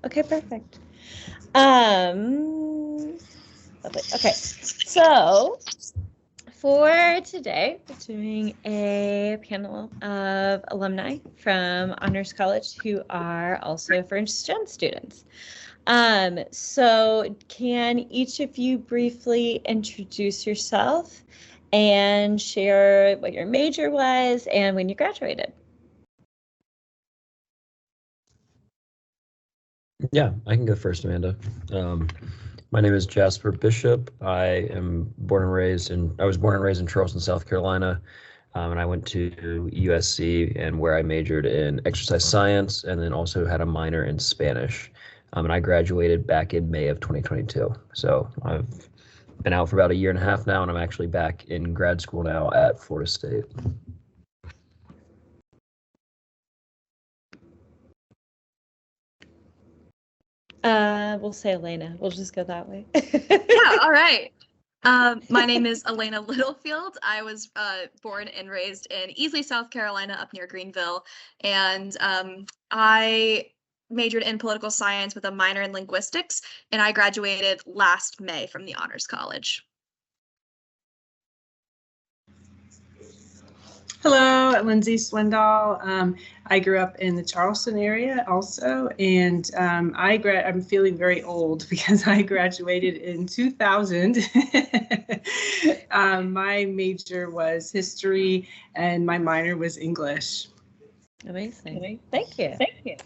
Okay, perfect. Lovely. Okay, so for today, we're doing a panel of alumni from Honors College who are also first-gen students. So can each of you briefly introduce yourself and share what your major was and when you graduated? Yeah, I can go first, Amanda. My name is Jasper Bishop. I was born and raised in Charleston, South Carolina. And I went to USC, and where I majored in exercise science and then also had a minor in Spanish. And I graduated back in May of 2022. So I've been out for about a year and a half now, and I'm actually back in grad school now at Florida State. We'll say Alaina. We'll just go that way. Yeah, all right. My name is Alaina Littlefield. I was born and raised in Easley, South Carolina, up near Greenville. And I majored in political science with a minor in linguistics, and I graduated last May from the Honors College. Hello, Lindsey, Swindall. I grew up in the Charleston area also, and I'm feeling very old because I graduated in 2000. My major was history and my minor was English. Amazing. Thank you. Thank you.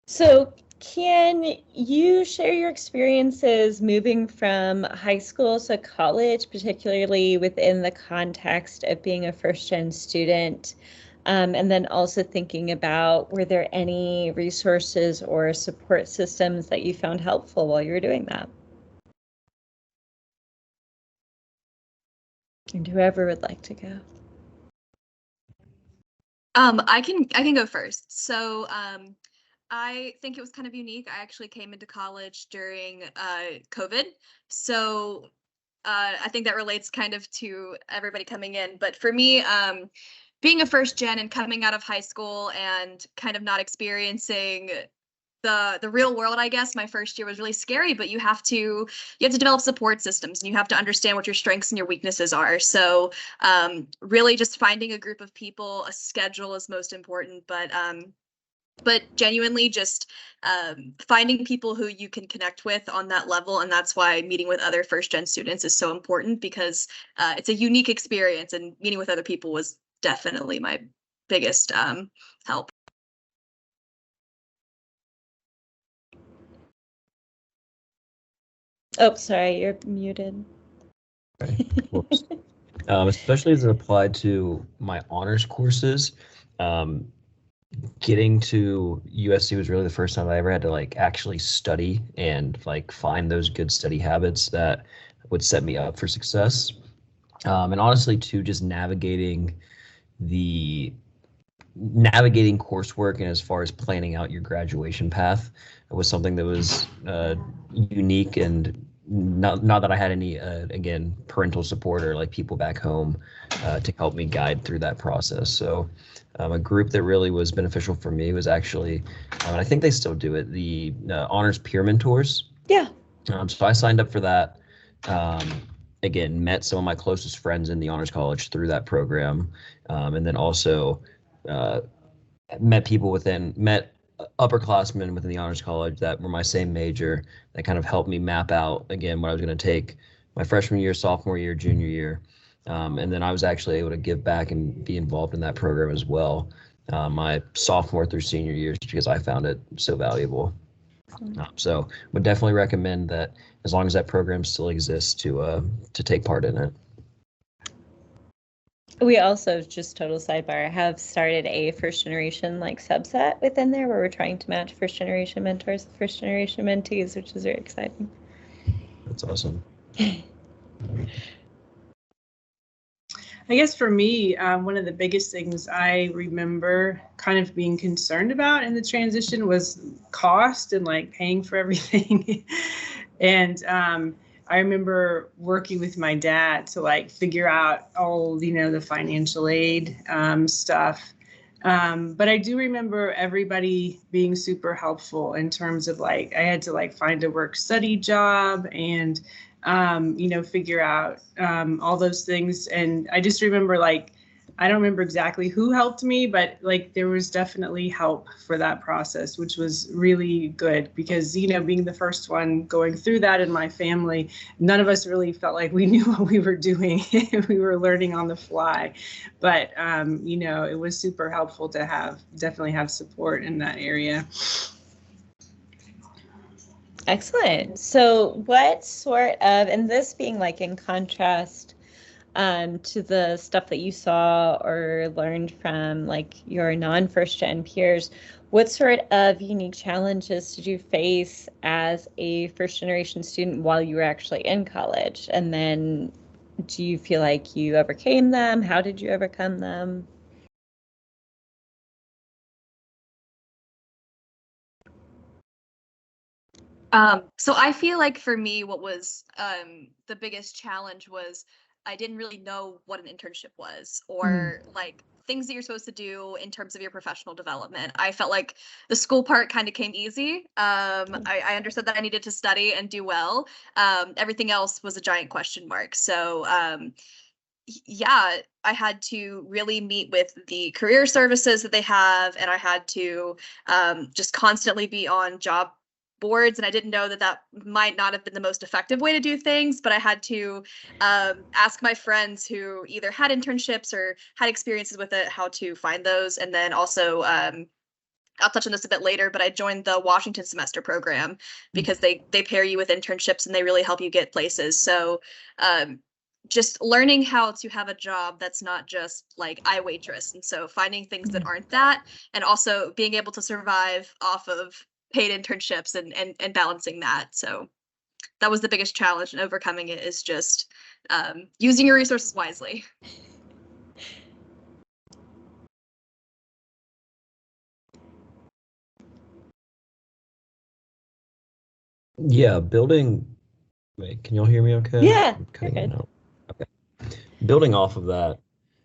So can you share your experiences moving from high school to college, particularly within the context of being a first-gen student? And then also thinking about, were there any resources or support systems that you found helpful while you were doing that? And whoever would like to go. I can go first. So I think it was kind of unique. I actually came into college during COVID. So I think that relates kind of to everybody coming in. But for me, being a first gen and coming out of high school and kind of not experiencing the real world, I guess, my first year was really scary, but you have to develop support systems and you have to understand what your strengths and your weaknesses are. So really just finding a group of people, a schedule is most important, but genuinely just finding people who you can connect with on that level. And that's why meeting with other first gen students is so important, because it's a unique experience, and meeting with other people was definitely my biggest help. Oh, sorry, you're muted. Okay. Especially as it applied to my honors courses. Getting to USC was really the first time I ever had to actually study and find those good study habits that would set me up for success. And honestly, too, just navigating coursework and as far as planning out your graduation path was something that was unique, and not that I had any again parental support or people back home to help me guide through that process. So a group that really was beneficial for me was actually, and I think they still do it, the Honors Peer Mentors. Yeah. So I signed up for that. Again, met some of my closest friends in the Honors College through that program, and then also met upperclassmen within the Honors College that were my same major, that kind of helped me map out, again, what I was going to take my freshman year, sophomore year, junior year. And then I was actually able to give back and be involved in that program as well, my sophomore through senior years, because I found it so valuable. So would definitely recommend that, as long as that program still exists, to take part in it. We also, just total sidebar, have started a first generation subset within there where we're trying to match first generation mentors with first generation mentees, which is very exciting. That's awesome. I guess for me, one of the biggest things I remember kind of being concerned about in the transition was cost and paying for everything. And I remember working with my dad to figure out all, the financial aid stuff. But I do remember everybody being super helpful in terms of like, I had to like find a work study job and, figure out all those things. And I just remember like, I don't remember exactly who helped me, but like there was definitely help for that process, which was really good because, being the first one going through that in my family, none of us really felt like we knew what we were doing. We were learning on the fly. But, it was super helpful to definitely have support in that area. Excellent. So what sort of, and this being like in contrast to the stuff that you saw or learned from like your non-first gen peers, what sort of unique challenges did you face as a first generation student while you were actually in college? And then do you feel like you overcame them? How did you overcome them? So I feel like for me, what was the biggest challenge was I didn't really know what an internship was or like things that you're supposed to do in terms of your professional development. I felt like the school part kind of came easy. I understood that I needed to study and do well. Everything else was a giant question mark. So yeah, I had to really meet with the career services that they have, and I had to just constantly be on job boards, and I didn't know that might not have been the most effective way to do things, but I had to ask my friends who either had internships or had experiences with it how to find those. And then also I'll touch on this a bit later, but I joined the Washington semester program because they pair you with internships and they really help you get places. So just learning how to have a job that's not just like I waitress, and so finding things that aren't that, and also being able to survive off of paid internships and balancing that. So that was the biggest challenge, and overcoming it is just using your resources wisely. Yeah, building. Wait, can y'all hear me okay? Yeah, I'm cutting it out. Okay. Building off of that,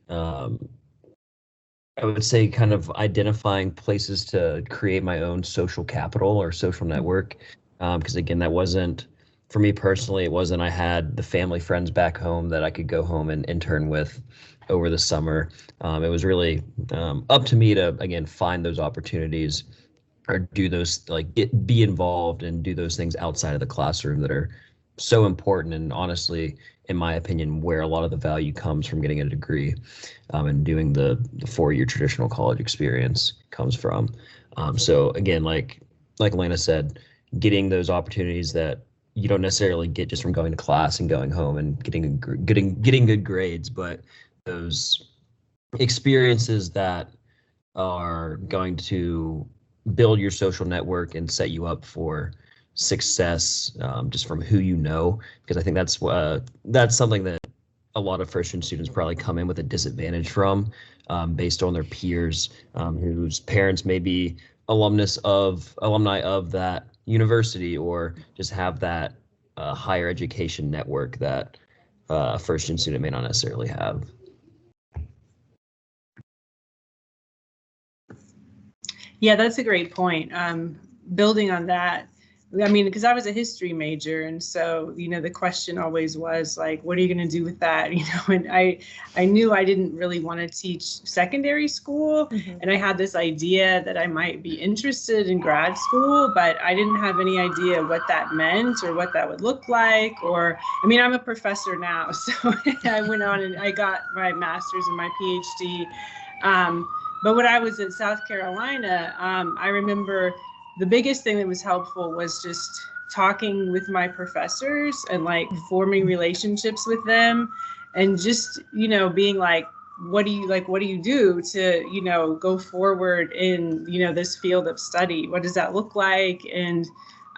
I would say kind of identifying places to create my own social capital or social network. Because again, that wasn't, for me personally, it wasn't I had the family friends back home that I could go home and intern with over the summer. It was really up to me to, again, find those opportunities or do those, like be involved and do those things outside of the classroom that are so important, and honestly, in my opinion, where a lot of the value comes from getting a degree and doing the 4-year traditional college experience comes from. So again, like Alaina said, getting those opportunities that you don't necessarily get just from going to class and going home and getting good grades, but those experiences that are going to build your social network and set you up for success just from who you know, because I think that's something that a lot of first-year students probably come in with a disadvantage from, based on their peers whose parents may be alumni of that university or just have that higher education network that a first-year student may not necessarily have. Yeah, that's a great point. Building on that, I mean, because I was a history major, and so, the question always was like, what are you going to do with that? And I knew I didn't really want to teach secondary school, and I had this idea that I might be interested in grad school, but I didn't have any idea what that meant or what that would look like. I'm a professor now, so I went on and I got my master's and my PhD. But when I was in South Carolina, I remember the biggest thing that was helpful was just talking with my professors and like forming relationships with them, and just, being like, what do you do to, go forward in, this field of study? What does that look like? And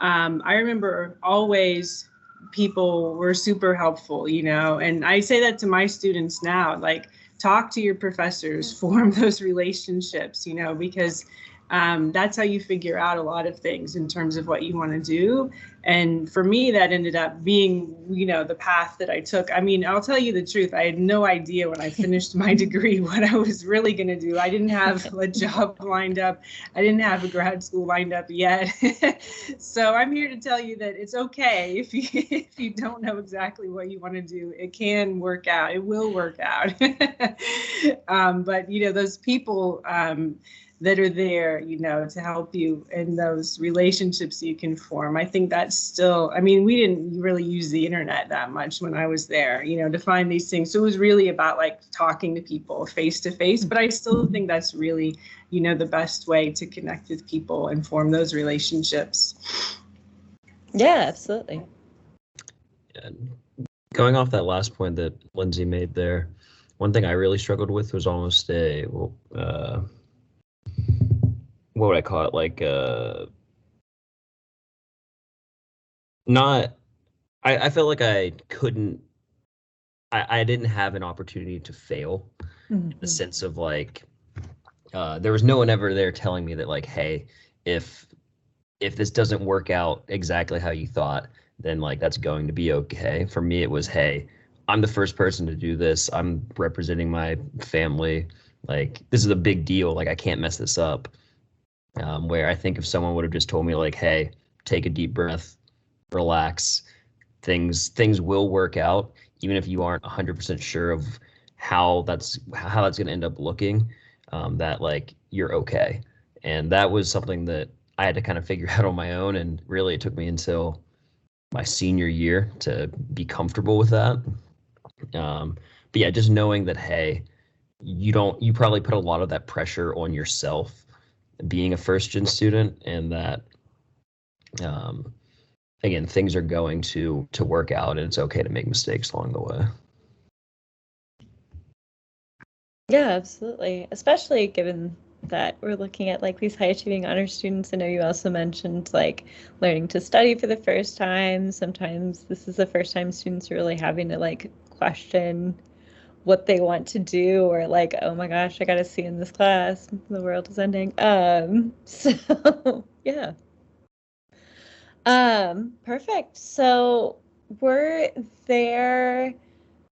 I remember always people were super helpful, and I say that to my students now, like, talk to your professors, form those relationships, because That's how you figure out a lot of things in terms of what you want to do. And for me, that ended up being, the path that I took. I mean, I'll tell you the truth. I had no idea when I finished my degree what I was really going to do. I didn't have a job lined up. I didn't have a grad school lined up yet. So I'm here to tell you that it's okay if you don't know exactly what you want to do. It can work out. It will work out. But, those people that are there, to help you in those relationships you can form. I think that's still, we didn't really use the internet that much when I was there, to find these things. So it was really about like talking to people face to face, but I still think that's really, the best way to connect with people and form those relationships. Yeah, absolutely. And going off that last point that Lindsey made there, one thing I really struggled with was almost what would I call it? Like, I felt like I didn't have an opportunity to fail, in the sense of like, there was no one ever there telling me that like, hey, if this doesn't work out exactly how you thought, then like that's going to be okay. For me, it was, hey, I'm the first person to do this. I'm representing my family. Like, this is a big deal. Like, I can't mess this up. Where I think if someone would have just told me like, hey, take a deep breath, relax, things will work out, even if you aren't 100% sure of how that's going to end up looking, that like you're okay. And that was something that I had to kind of figure out on my own. And really it took me until my senior year to be comfortable with that. But yeah, just knowing that, hey, you probably put a lot of that pressure on yourself being a first-gen student, and that again, things are going to work out, and it's okay to make mistakes along the way. Yeah, absolutely. Especially given that we're looking at like these high achieving honor students. I know you also mentioned like learning to study for the first time. Sometimes this is the first time students are really having to like question what they want to do, or like, oh my gosh, I got to see in this class, the world is ending. So yeah. Perfect. So were there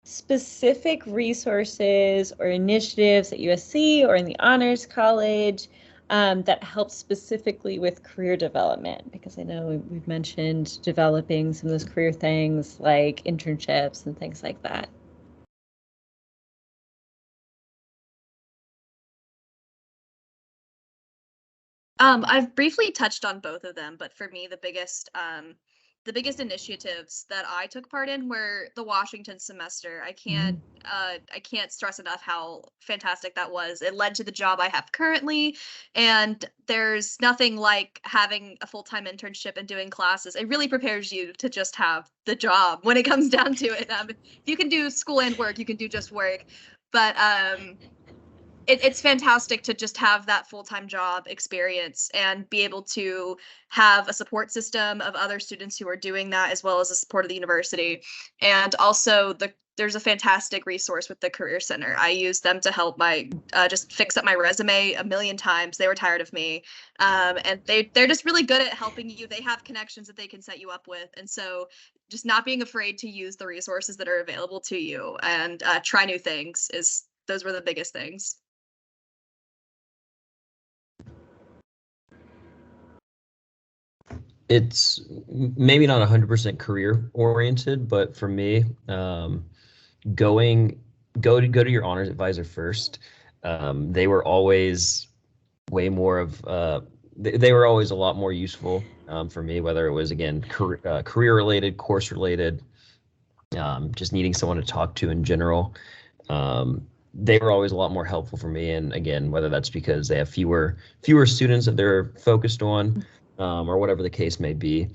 specific resources or initiatives at USC or in the Honors College that help specifically with career development? Because I know we've mentioned developing some of those career things like internships and things like that. I've briefly touched on both of them, but for me, the biggest initiatives that I took part in were the Washington semester. I can't stress enough how fantastic that was. It led to the job I have currently, and there's nothing like having a full-time internship and doing classes. It really prepares you to just have the job when it comes down to it. If you can do school and work, you can do just work, but it's fantastic to just have that full-time job experience and be able to have a support system of other students who are doing that, as well as the support of the university. And also there's a fantastic resource with the Career Center. I use them to help just fix up my resume a million times. They were tired of me. And they're just really good at helping you. They have connections that they can set you up with. And so just not being afraid to use the resources that are available to you and try new things, those were the biggest things. It's maybe not 100% career oriented, but for me, go to your honors advisor first. They were always way more of they were always a lot more useful for me, whether it was again career related, course related, just needing someone to talk to in general. They were always a lot more helpful for me, and again, whether that's because they have fewer students that they're focused on, or whatever the case may be,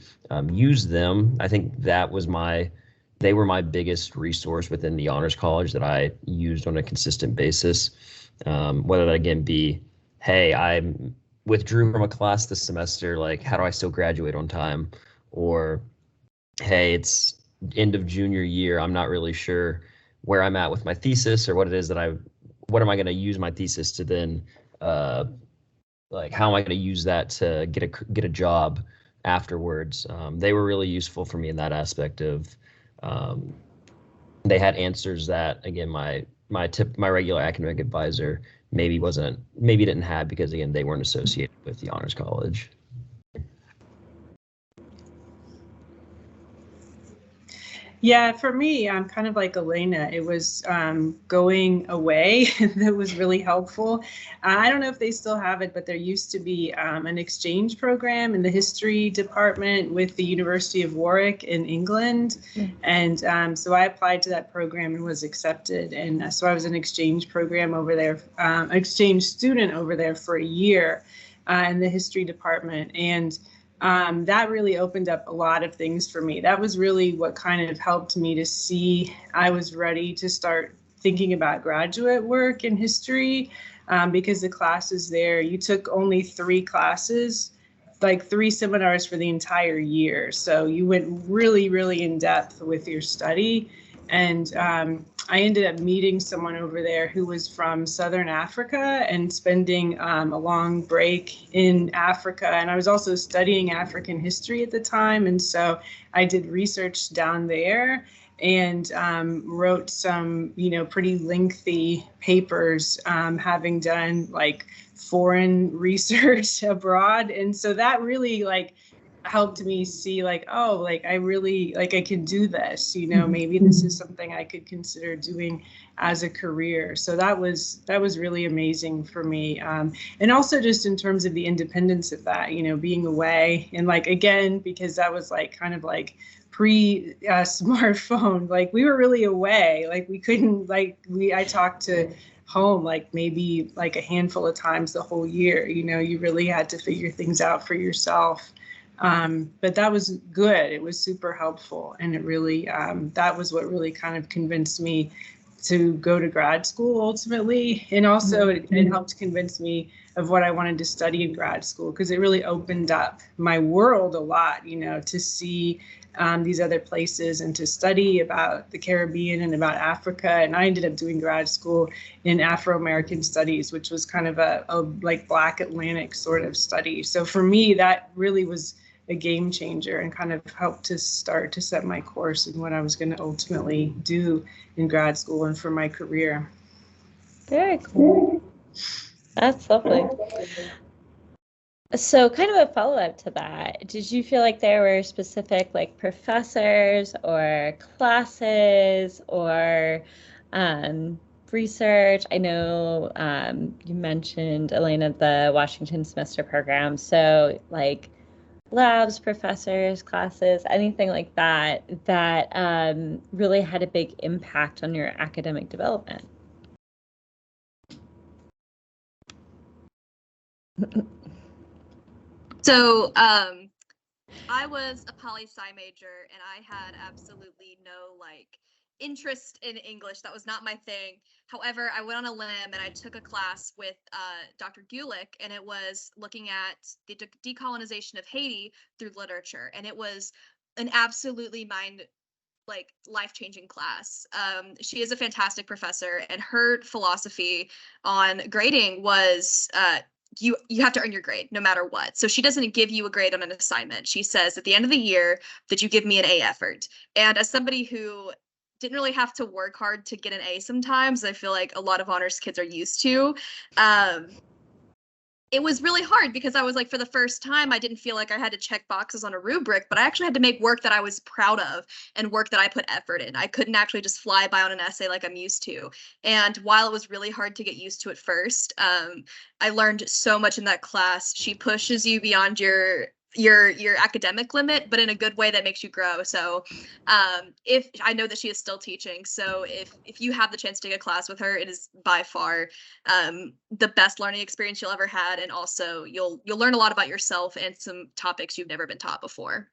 use them. I think they were my biggest resource within the Honors College that I used on a consistent basis. Whether that again be, hey, I withdrew from a class this semester, like how do I still graduate on time? Or, hey, it's end of junior year, I'm not really sure where I'm at with my thesis or what it is what am I going to use my thesis to then like, how am I going to use that to get a job afterwards? They were really useful for me in that aspect of, they had answers that, again, my regular academic advisor maybe didn't have, because again, they weren't associated with the honors college. Yeah, for me, I'm kind of like Alaina. It was going away that was really helpful. I don't know if they still have it, but there used to be an exchange program in the history department with the University of Warwick in England. And so I applied to that program and was accepted. And so I was an exchange program over there, exchange student over there for a year in the history department. And that really opened up a lot of things for me. That was really what kind of helped me to see I was ready to start thinking about graduate work in history, because the classes there, you took only 3 classes, like 3 seminars for the entire year. So you went really, really in depth with your study. And I ended up meeting someone over there who was from Southern Africa and spending a long break in Africa. And I was also studying African history at the time. And so I did research down there and wrote some, pretty lengthy papers, having done like foreign research abroad. And so that really helped me see I really I can do this, maybe this is something I could consider doing as a career. So that was really amazing for me. And also just in terms of the independence of that, being away and again, because that was pre smartphone, we were really away, we couldn't I talked to home maybe a handful of times the whole year. You really had to figure things out for yourself. But that was good. It was super helpful. And it really, that was what really kind of convinced me to go to grad school ultimately. And also it helped convince me of what I wanted to study in grad school, because it really opened up my world a lot, to see these other places and to study about the Caribbean and about Africa. And I ended up doing grad school in Afro-American studies, which was kind of a Black Atlantic sort of study. So for me, that really was a game changer and kind of helped to start to set my course in what I was going to ultimately do in grad school and for my career. Very cool. That's lovely. So kind of a follow-up to that, did you feel like there were specific professors or classes or research? I know you mentioned, Alaina, the Washington semester program. So labs, professors, classes, anything like that really had a big impact on your academic development? So I was a poli-sci major, and I had absolutely no interest in English. That was not my thing. However, I went on a limb and I took a class with Dr. Gulick, and it was looking at the decolonization of Haiti through literature. And it was an absolutely life-changing class. She is a fantastic professor, and her philosophy on grading was you have to earn your grade no matter what. So she doesn't give you a grade on an assignment. She says at the end of the year that you give me an A effort. And as somebody who didn't really have to work hard to get an A sometimes, I feel like a lot of honors kids are used to, it was really hard, because I was for the first time, I didn't feel like I had to check boxes on a rubric, but I actually had to make work that I was proud of and work that I put effort in. I couldn't actually just fly by on an essay like I'm used to. And while it was really hard to get used to at first, I learned so much in that class. She pushes you beyond your academic limit, but in a good way that makes you grow. So if I know that she is still teaching, so if you have the chance to take a class with her, it is by far the best learning experience you'll ever had, and also you'll learn a lot about yourself and some topics you've never been taught before.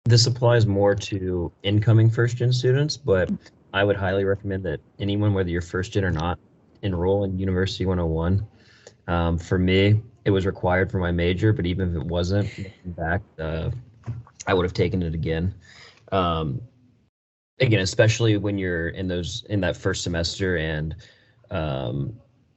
This applies more to incoming first-gen students, but I would highly recommend that anyone, whether you're first-gen or not, enroll in University 101. For me, it was required for my major, but even if it wasn't, looking back, I would have taken it again. Again, especially when you're in that first semester, and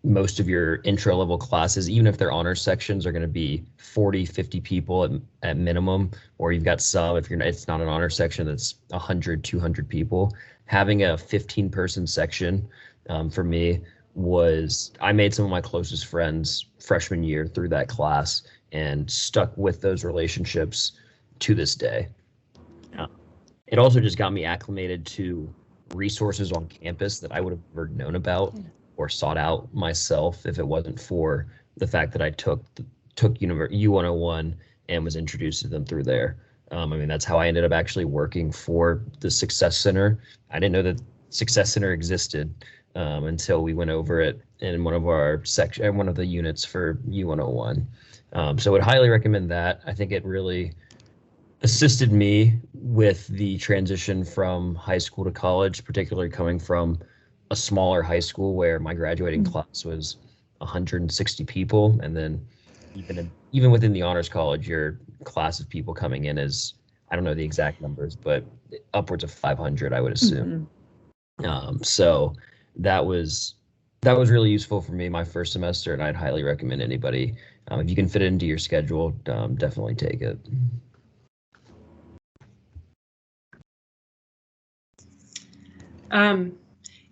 Most of your intro level classes, even if they're honor sections, are going to be 40, 50 people at minimum, or you've got some, if it's not an honor section, that's 100, 200 people. Having a 15-person section for me I made some of my closest friends freshman year through that class and stuck with those relationships to this day. It also just got me acclimated to resources on campus that I would have never known about or sought out myself if it wasn't for the fact that I took U101 and was introduced to them through there. I mean, that's how I ended up actually working for the Success Center. I didn't know that Success Center existed until we went over it in one of the units for U101. So I would highly recommend that. I think it really assisted me with the transition from high school to college, particularly coming from a smaller high school where my graduating class was 160 people. And then even within the honors college, your class of people coming in is, I don't know the exact numbers, but upwards of 500, I would assume. So that was really useful for me my first semester, and I'd highly recommend anybody, if you can fit it into your schedule, definitely take it.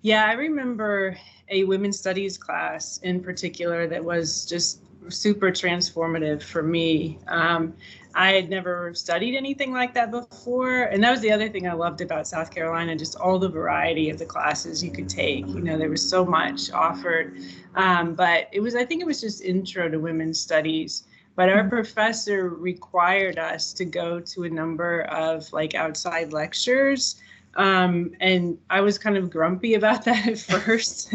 Yeah, I remember a women's studies class in particular that was just super transformative for me. I had never studied anything like that before. And that was the other thing I loved about South Carolina, just all the variety of the classes you could take. You know, there was so much offered. But I think it was just intro to women's studies. But our professor required us to go to a number of like outside lectures. And I was kind of grumpy about that at first.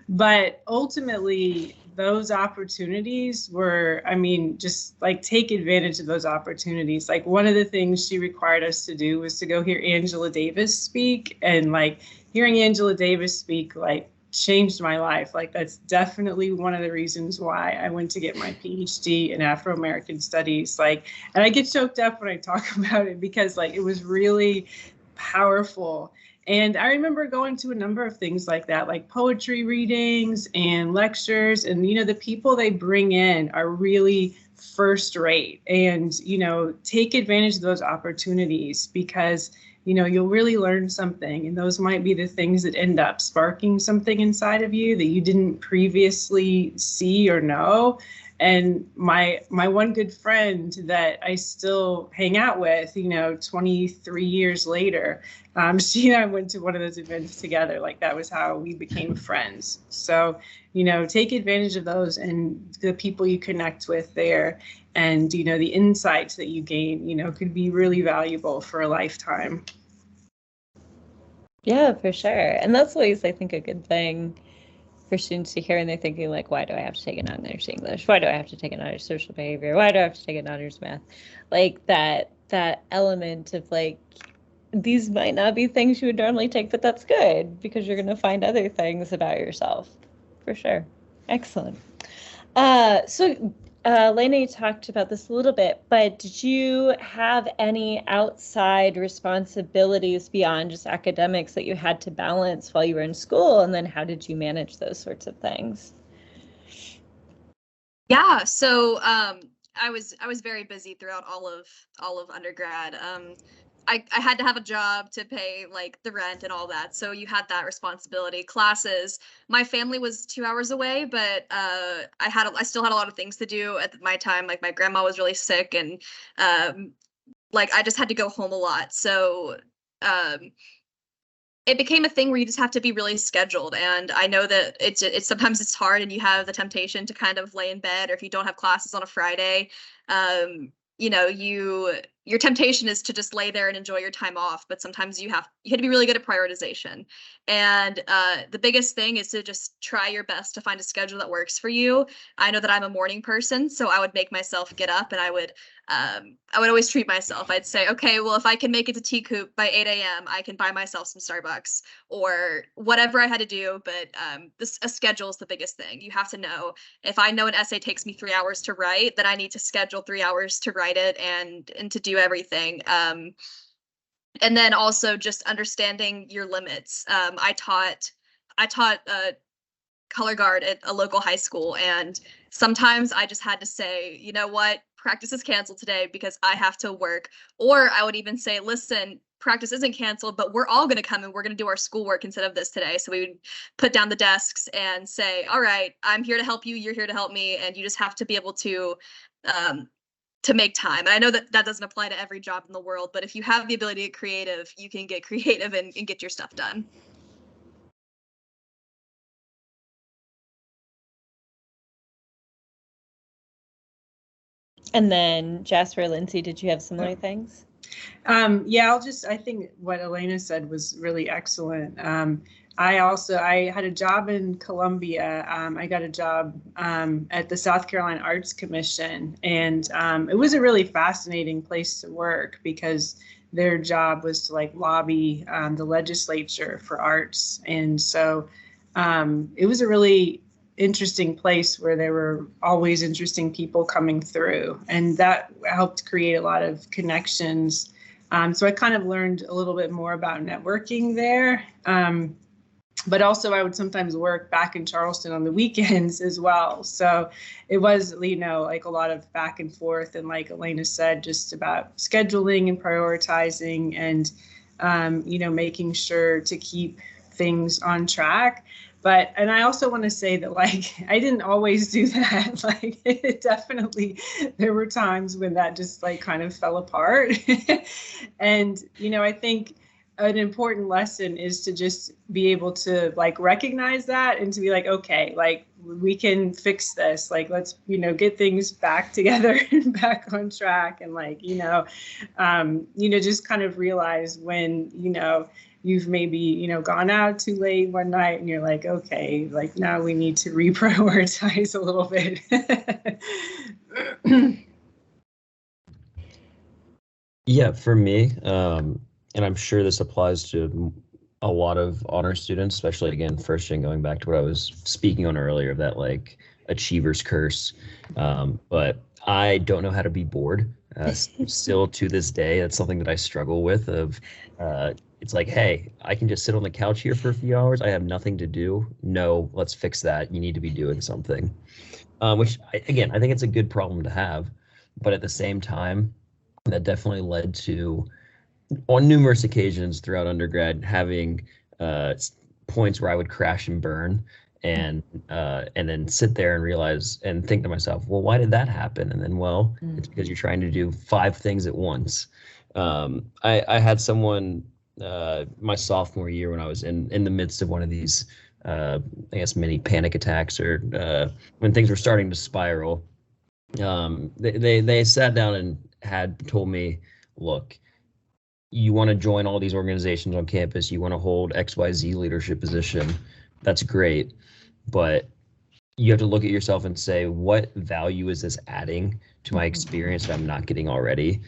But ultimately, those opportunities were, I mean, just like take advantage of those opportunities. Like one of the things she required us to do was to go hear Angela Davis speak, and like hearing Angela Davis speak, like changed my life. Like that's definitely one of the reasons why I went to get my PhD in Afro-American studies. Like, and I get choked up when I talk about it because like it was really powerful. And I remember going to a number of things like that, like poetry readings and lectures. And, you know, the people they bring in are really first rate. And, you know, take advantage of those opportunities because, you know, you'll really learn something. And those might be the things that end up sparking something inside of you that you didn't previously see or know. And my one good friend that I still hang out with, you know, 23 years later, she and I went to one of those events together. Like that was how we became friends. So, you know, take advantage of those and the people you connect with there, and, you know, the insights that you gain, you know, could be really valuable for a lifetime. Yeah, for sure. And that's always, I think, a good thing for students to hear, and they're thinking like, why do I have to take an honors English? Why do I have to take an honors social behavior? Why do I have to take an honors math? Like that element of like, these might not be things you would normally take, but that's good because you're going to find other things about yourself, for sure. Excellent. So Alaina, you talked about this a little bit, but did you have any outside responsibilities beyond just academics that you had to balance while you were in school? And then how did you manage those sorts of things? Yeah, so I was very busy throughout all of undergrad. I had to have a job to pay like the rent and all that. So you had that responsibility. Classes. My family was 2 hours away, but I still had a lot of things to do at my time. Like my grandma was really sick, and like I just had to go home a lot. So it became a thing where you just have to be really scheduled. And I know that it's sometimes it's hard, and you have the temptation to kind of lay in bed, or if you don't have classes on a Friday, you know, your temptation is to just lay there and enjoy your time off. But sometimes you have to be really good at prioritization. And the biggest thing is to just try your best to find a schedule that works for you. I know that I'm a morning person, so I would make myself get up, and I would always treat myself. I'd say, okay, well, if I can make it to Tea Coop by 8 a.m., I can buy myself some Starbucks or whatever I had to do. But a schedule is the biggest thing. You have to know, if I know an essay takes me 3 hours to write, then I need to schedule 3 hours to write it and to do everything. And then also just understanding your limits. I taught color guard at a local high school. And sometimes I just had to say, you know what, practice is canceled today because I have to work. Or I would even say, listen, practice isn't canceled, but we're all going to come and we're going to do our schoolwork instead of this today. So we would put down the desks and say, all right, I'm here to help you. You're here to help me. And you just have to be able to make time. And I know that that doesn't apply to every job in the world, but if you have the ability to get creative, you can get creative and get your stuff done. And then Jasper, Lindsey, did you have similar things? Yeah, I think what Alaina said was really excellent. I had a job in Columbia. I got a job at the South Carolina Arts Commission, and it was a really fascinating place to work because their job was to like lobby the legislature for arts. And so it was a really interesting place where there were always interesting people coming through, and that helped create a lot of connections. So I kind of learned a little bit more about networking there. But also I would sometimes work back in Charleston on the weekends as well. So it was, like a lot of back and forth. And like Alaina said, just about scheduling and prioritizing and, making sure to keep things on track. And I also want to say that, like, I didn't always do that. Like, it there were times when that just like kind of fell apart. And, I think an important lesson is to just be able to like recognize that and to be like, okay, like we can fix this. Like, let's, get things back together and back on track. And like, just kind of realize when, you've maybe, gone out too late one night and you're like, okay, like now we need to reprioritize a little bit. Yeah, for me, and I'm sure this applies to a lot of honor students, especially again, first gen, going back to what I was speaking on earlier, that like achiever's curse. But I don't know how to be bored. Still to this day, that's something that I struggle with it's like, hey, I can just sit on the couch here for a few hours. I have nothing to do. No, let's fix that. You need to be doing something, which I think it's a good problem to have. But at the same time, that definitely led to, on numerous occasions throughout undergrad, having points where I would crash and burn and then sit there and realize and think to myself, well, why did that happen? And then, well, it's because you're trying to do 5 things at once. I had someone my sophomore year when I was in the midst of one of these, I guess, mini panic attacks, or when things were starting to spiral. They sat down and had told me, look, you want to join all these organizations on campus, you want to hold XYZ leadership position, that's great, but you have to look at yourself and say, what value is this adding to my experience that I'm not getting already?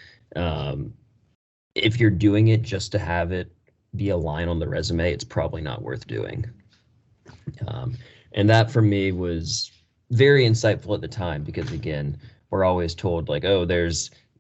If you're doing it just to have it be a line on the resume, it's probably not worth doing. And that for me was very insightful at the time, because again, we're always told like, oh,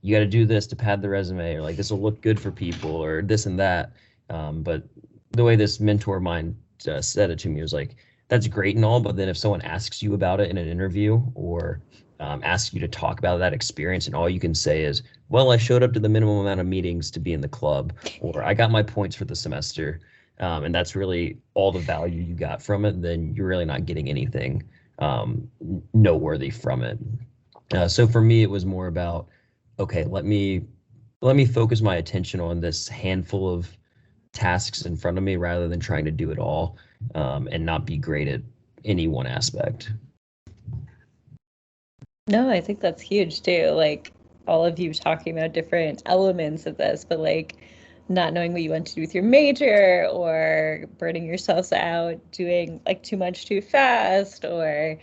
you got to do this to pad the resume, or like this will look good for people, or this and that. But the way this mentor of mine said it to me was like, that's great and all, but then if someone asks you about it in an interview, or asks you to talk about that experience, and all you can say is, well, I showed up to the minimum amount of meetings to be in the club, or I got my points for the semester, and that's really all the value you got from it, then you're really not getting anything noteworthy from it. So for me, it was more about, okay, let me focus my attention on this handful of tasks in front of me rather than trying to do it all, and not be great at any one aspect. No, I think that's huge too. Like all of you talking about different elements of this, but like not knowing what you want to do with your major, or burning yourselves out doing like too much too fast, or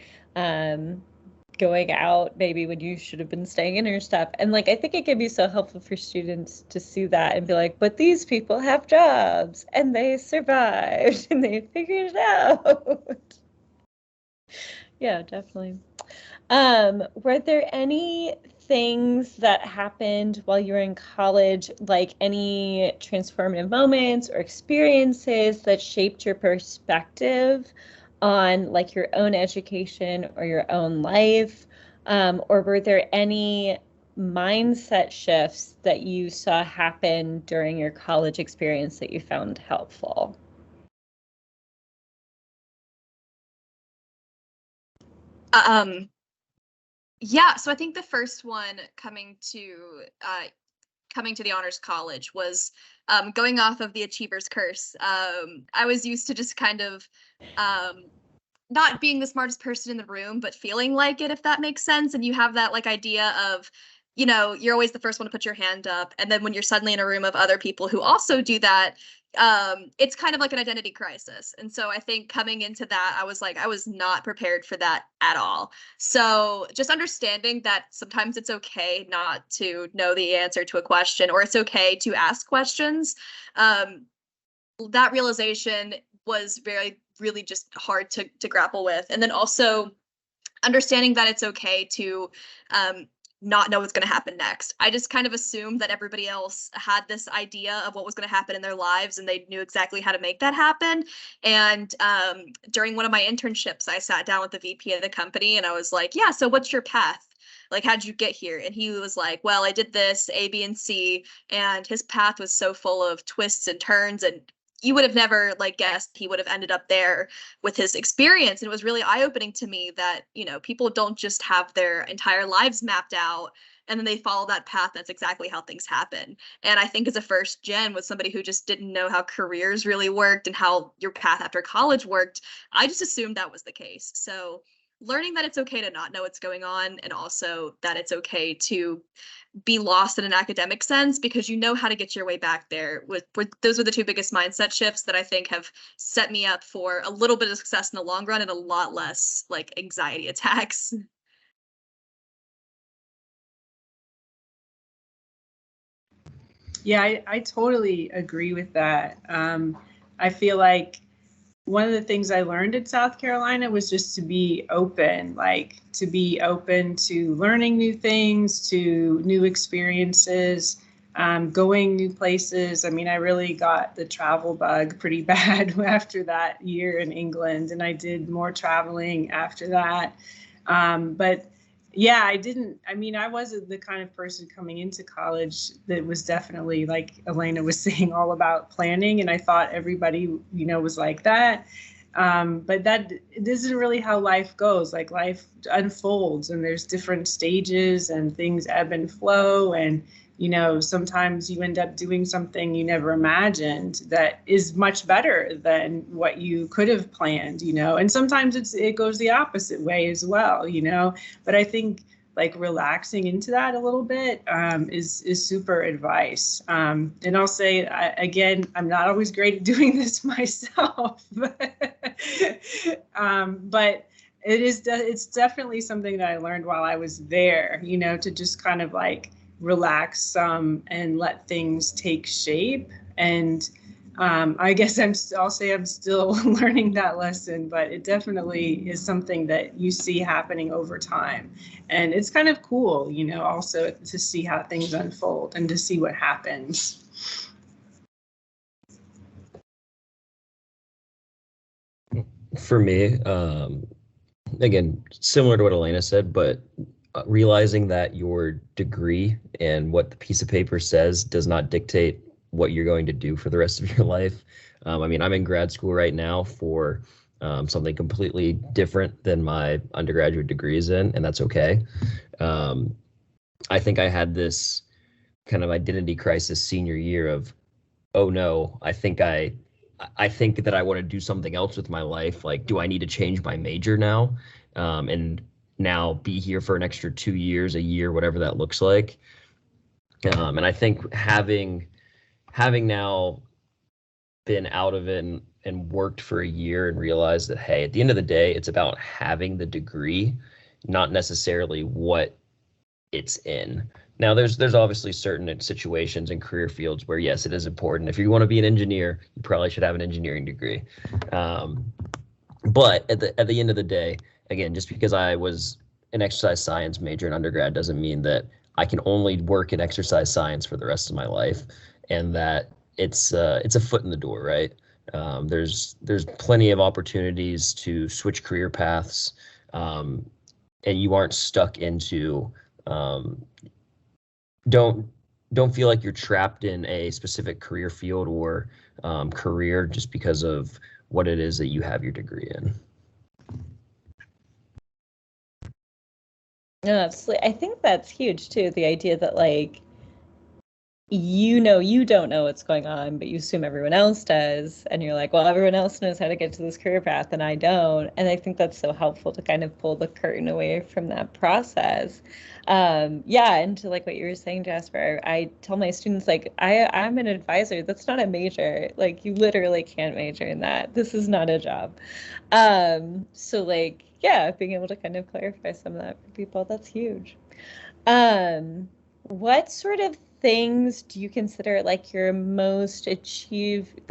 going out maybe when you should have been staying in or stuff. And like I think it can be so helpful for students to see that and be like, but these people have jobs and they survived and they figured it out. Yeah, definitely. Were there any things that happened while you were in college, like any transformative moments or experiences that shaped your perspective on like your own education or your own life? Or were there any mindset shifts that you saw happen during your college experience that you found helpful? Yeah, so I think the first one coming to the honors college was going off of the achiever's curse. I was used to just kind of not being the smartest person in the room, but feeling like it, if that makes sense. And you have that like idea of, you know, you're always the first one to put your hand up. And then when you're suddenly in a room of other people who also do that, it's kind of like an identity crisis. And so I think coming into that, I was like, I was not prepared for that at all. So just understanding that sometimes it's okay not to know the answer to a question, or it's okay to ask questions. That realization was really just hard to grapple with. And then also understanding that it's okay to not know what's going to happen next. I just kind of assumed that everybody else had this idea of what was going to happen in their lives and they knew exactly how to make that happen. And during one of my internships, I sat down with the VP of the company and I was like, yeah, so what's your path? Like, how'd you get here? And he was like, well, I did this A, B, and C. And his path was so full of twists and turns, and you would have never like guessed he would have ended up there with his experience. And it was really eye-opening to me that, you know, people don't just have their entire lives mapped out and then they follow that path. That's exactly how things happen. And I think as a first gen, with somebody who just didn't know how careers really worked and how your path after college worked, I just assumed that was the case. So learning that it's okay to not know what's going on, and also that it's okay to be lost in an academic sense because you know how to get your way back there. Those were the two biggest mindset shifts that I think have set me up for a little bit of success in the long run and a lot less like anxiety attacks. Yeah, I totally agree with that. I feel like one of the things I learned in South Carolina was just to be open, like to be open to learning new things, to new experiences, going new places. I mean, I really got the travel bug pretty bad after that year in England, and I did more traveling after that. But yeah, I wasn't the kind of person coming into college that was definitely, like Alaina was saying, all about planning. And I thought everybody, you know, was like that. But that isn't really how life goes. Like, life unfolds and there's different stages and things ebb and flow. And, you know, sometimes you end up doing something you never imagined that is much better than what you could have planned, you know, and sometimes it goes the opposite way as well, you know. But I think like relaxing into that a little bit is super advice. And I'll say, again, I'm not always great at doing this myself, but it's definitely something that I learned while I was there, you know, to just kind of like relax some and let things take shape. And I guess I'll say I'm still learning that lesson, but it definitely is something that you see happening over time. And it's kind of cool, you know, also to see how things unfold and to see what happens. For me, again, similar to what Alaina said, but realizing that your degree and what the piece of paper says does not dictate what you're going to do for the rest of your life. I mean, I'm in grad school right now for something completely different than my undergraduate degree is in, and that's okay. I think I had this kind of identity crisis senior year of, oh no, I think that I want to do something else with my life. Like, do I need to change my major now? And now be here for an extra 2 years, a year, whatever that looks like. And I think having now been out of it and worked for a year and realized that, hey, at the end of the day, it's about having the degree, not necessarily what it's in. Now, there's obviously certain situations and career fields where, yes, it is important. If you want to be an engineer, you probably should have an engineering degree. But at the end of the day, again, just because I was an exercise science major in undergrad doesn't mean that I can only work in exercise science for the rest of my life, and that it's a foot in the door, right? There's plenty of opportunities to switch career paths, and you aren't stuck into don't feel like you're trapped in a specific career field or career just because of what it is that you have your degree in. No, absolutely. I think that's huge too. The idea that like, you don't know what's going on, but you assume everyone else does. And you're like, well, everyone else knows how to get to this career path and I don't. And I think that's so helpful to kind of pull the curtain away from that process. Yeah, and to like what you were saying, Jasper, I tell my students, like, I'm an advisor. That's not a major. Like, you literally can't major in that. This is not a job. So like, yeah, being able to kind of clarify some of that for people, that's huge. What sort of things do you consider like your most significant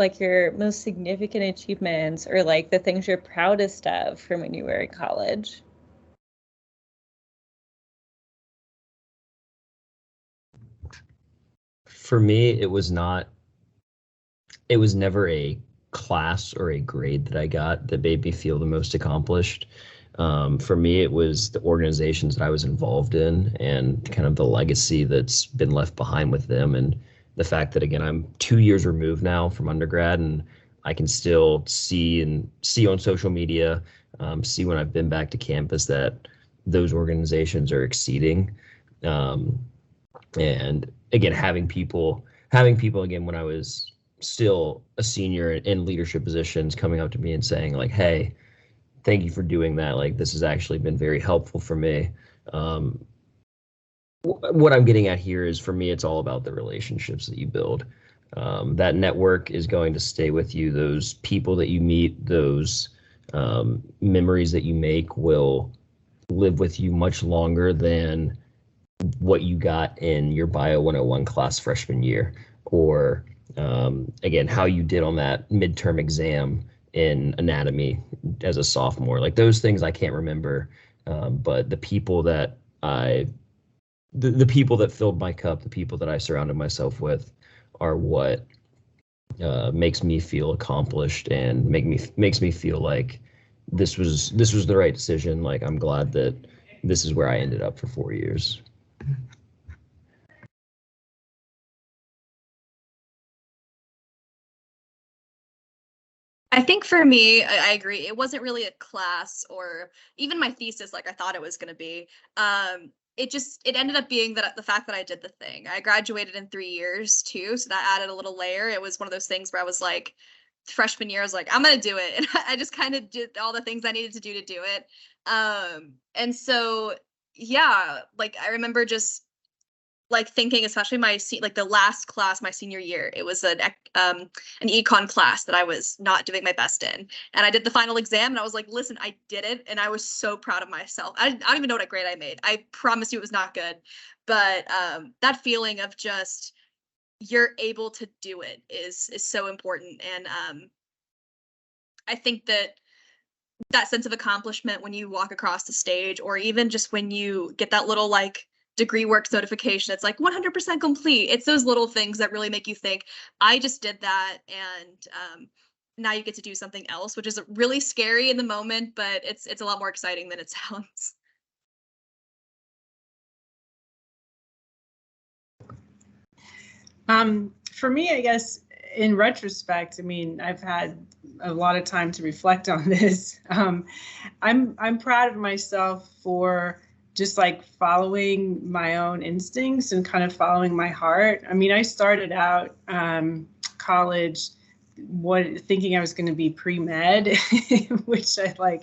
achievements, or like the things you're proudest of from when you were in college? For me, it was never a class or a grade that I got that made me feel the most accomplished. For me, it was the organizations that I was involved in and kind of the legacy that's been left behind with them. And the fact that, again, I'm 2 years removed now from undergrad, and I can still see on social media, see when I've been back to campus that those organizations are exceeding. And again, having people again, when I was still a senior in leadership positions, coming up to me and saying like, hey, thank you for doing that. Like, this has actually been very helpful for me. What I'm getting at here is, for me, it's all about the relationships that you build. That network is going to stay with you. Those people that you meet, those memories that you make will live with you much longer than what you got in your Bio 101 class freshman year, or again, how you did on that midterm exam in anatomy as a sophomore. Like, those things I can't remember, but the people that the people that filled my cup, the people that I surrounded myself with, are what makes me feel accomplished and makes me feel like this was the right decision. Like, I'm glad that this is where I ended up for 4 years. I think for me, I agree. It wasn't really a class or even my thesis like I thought it was going to be. It ended up being that the fact that I did the thing. I graduated in 3 years too, so that added a little layer. It was one of those things where I was like, freshman year, I was like, I'm gonna do it, and I just kind of did all the things I needed to do it. And so yeah, like I remember just like thinking, especially like the last class my senior year, it was an econ class that I was not doing my best in, and I did the final exam and I was like, listen, I did it, and I was so proud of myself. I don't even know what grade I made. I promise you it was not good, but that feeling of just you're able to do it is so important. And I think that sense of accomplishment when you walk across the stage, or even just when you get that little like degree works notification, it's like 100% complete. It's those little things that really make you think, I just did that, and now you get to do something else, which is really scary in the moment, but it's a lot more exciting than it sounds. For me, I guess in retrospect, I mean, I've had a lot of time to reflect on this. I'm proud of myself for just like following my own instincts and kind of following my heart. I mean, I started out college thinking I was going to be pre-med, which I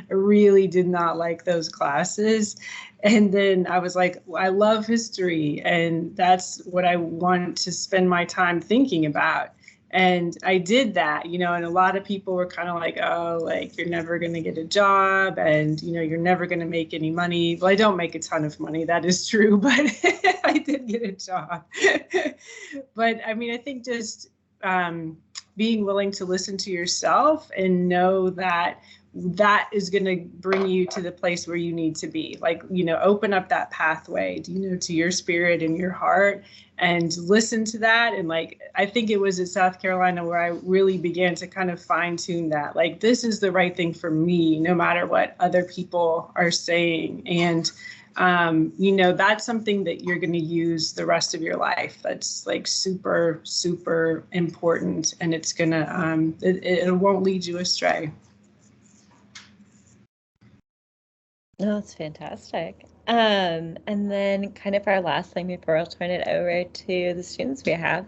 really did not like those classes. And then I was like, I love history, and that's what I want to spend my time thinking about. And I did that, and a lot of people were kind of like, oh, like, you're never going to get a job, and, you're never going to make any money. Well, I don't make a ton of money. That is true. But I did get a job. But I mean, I think just being willing to listen to yourself and know that that is going to bring you to the place where you need to be. Like, open up that pathway, to your spirit and your heart, and listen to that. And like, I think it was at South Carolina where I really began to kind of fine tune that, like, this is the right thing for me, no matter what other people are saying. And, that's something that you're going to use the rest of your life. That's like super, super important. And it's going to, it won't lead you astray. No, that's fantastic. And then kind of our last thing before I'll turn it over to the students we have.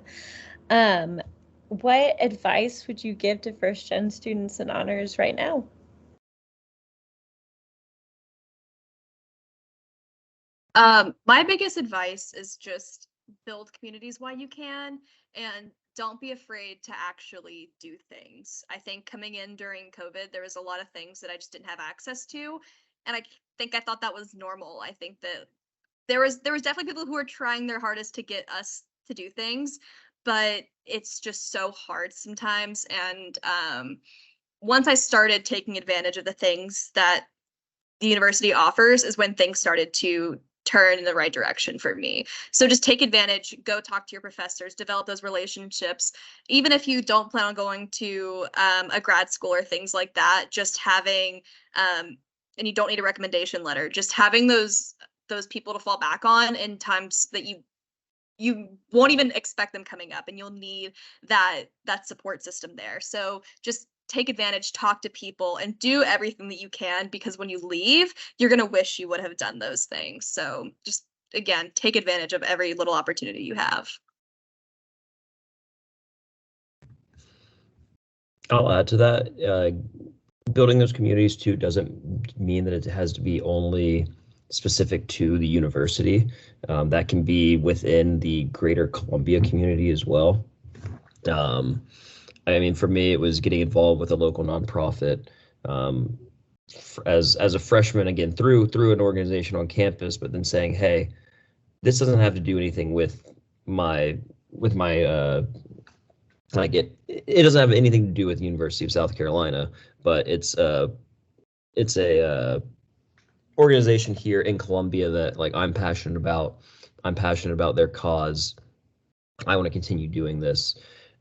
What advice would you give to first-gen students in honors right now? My biggest advice is just build communities while you can, and don't be afraid to actually do things. I think coming in during COVID, there was a lot of things that I just didn't have access to. And I thought that was normal. I think that there was definitely people who were trying their hardest to get us to do things, but it's just so hard sometimes. And once I started taking advantage of the things that the university offers is when things started to turn in the right direction for me. So just take advantage, go talk to your professors, develop those relationships. Even if you don't plan on going to a grad school or things like that, just having, and you don't need a recommendation letter, just having those people to fall back on in times that you won't even expect them coming up, and you'll need that support system there. So just take advantage, talk to people, and do everything that you can, because when you leave, you're going to wish you would have done those things. So just, again, take advantage of every little opportunity you have. I'll add to that. Building those communities too doesn't mean that it has to be only specific to the university. That can be within the greater Columbia community as well. I mean, for me, it was getting involved with a local nonprofit as a freshman, again, through an organization on campus, but then saying, hey, this doesn't have to do anything with my like it doesn't have anything to do with the University of South Carolina, but it's a organization here in Columbia that like I'm passionate about. I'm passionate about their cause. I want to continue doing this.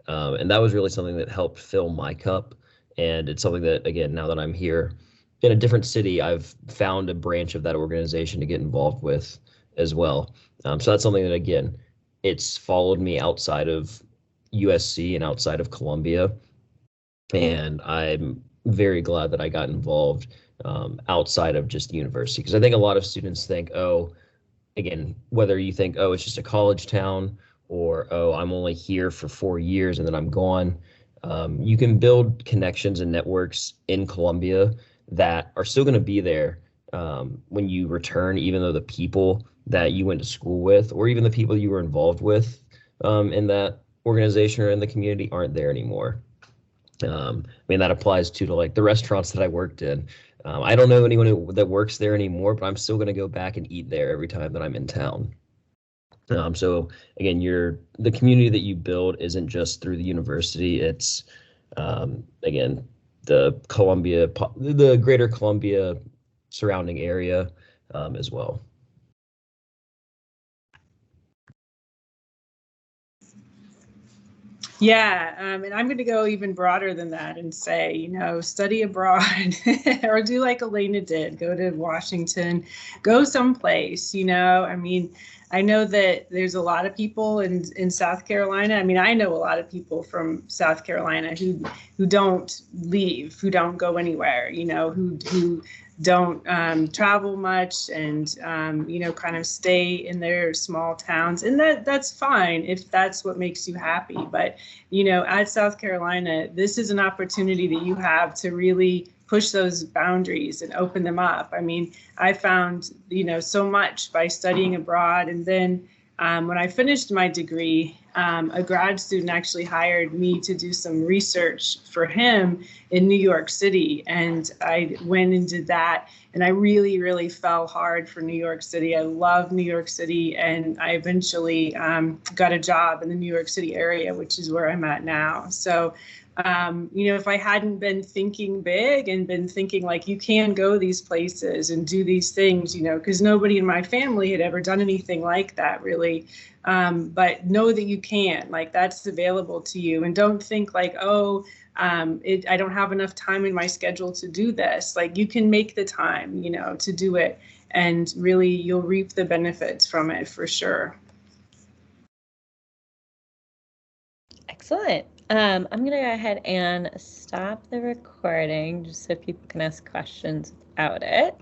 And that was really something that helped fill my cup. And it's something that, again, now that I'm here in a different city, I've found a branch of that organization to get involved with as well. So that's something that, again, it's followed me outside of USC and outside of Columbia. And I'm very glad that I got involved outside of just the university, because I think a lot of students think, oh, again, whether you think, oh, it's just a college town, or, oh, I'm only here for 4 years and then I'm gone. You can build connections and networks in Columbia that are still going to be there when you return, even though the people that you went to school with, or even the people you were involved with in that organization or in the community, aren't there anymore. I mean, that applies to like the restaurants that I worked in. I don't know anyone that works there anymore, but I'm still going to go back and eat there every time that I'm in town. So again, the community that you build isn't just through the university. It's again, the greater Columbia surrounding area as well. Yeah, and I'm going to go even broader than that and say, study abroad or do like Alaina did, go to Washington, go someplace, I mean, I know that there's a lot of people in South Carolina. I mean, I know a lot of people from South Carolina who don't leave, who don't go anywhere, who don't travel much and, kind of stay in their small towns. And that's fine if that's what makes you happy. But, at South Carolina, this is an opportunity that you have to really push those boundaries and open them up. I mean, I found, so much by studying abroad. And then when I finished my degree, a grad student actually hired me to do some research for him in New York City. And I went and did that. And I really, really fell hard for New York City. I love New York City. And I eventually got a job in the New York City area, which is where I'm at now. So If I hadn't been thinking big and been thinking like, you can go these places and do these things, because nobody in my family had ever done anything like that really. But know that you can, like, that's available to you. And don't think like, oh, I don't have enough time in my schedule to do this. Like, you can make the time, to do it. And really, you'll reap the benefits from it for sure. Excellent. I'm going to go ahead and stop the recording just so people can ask questions about it.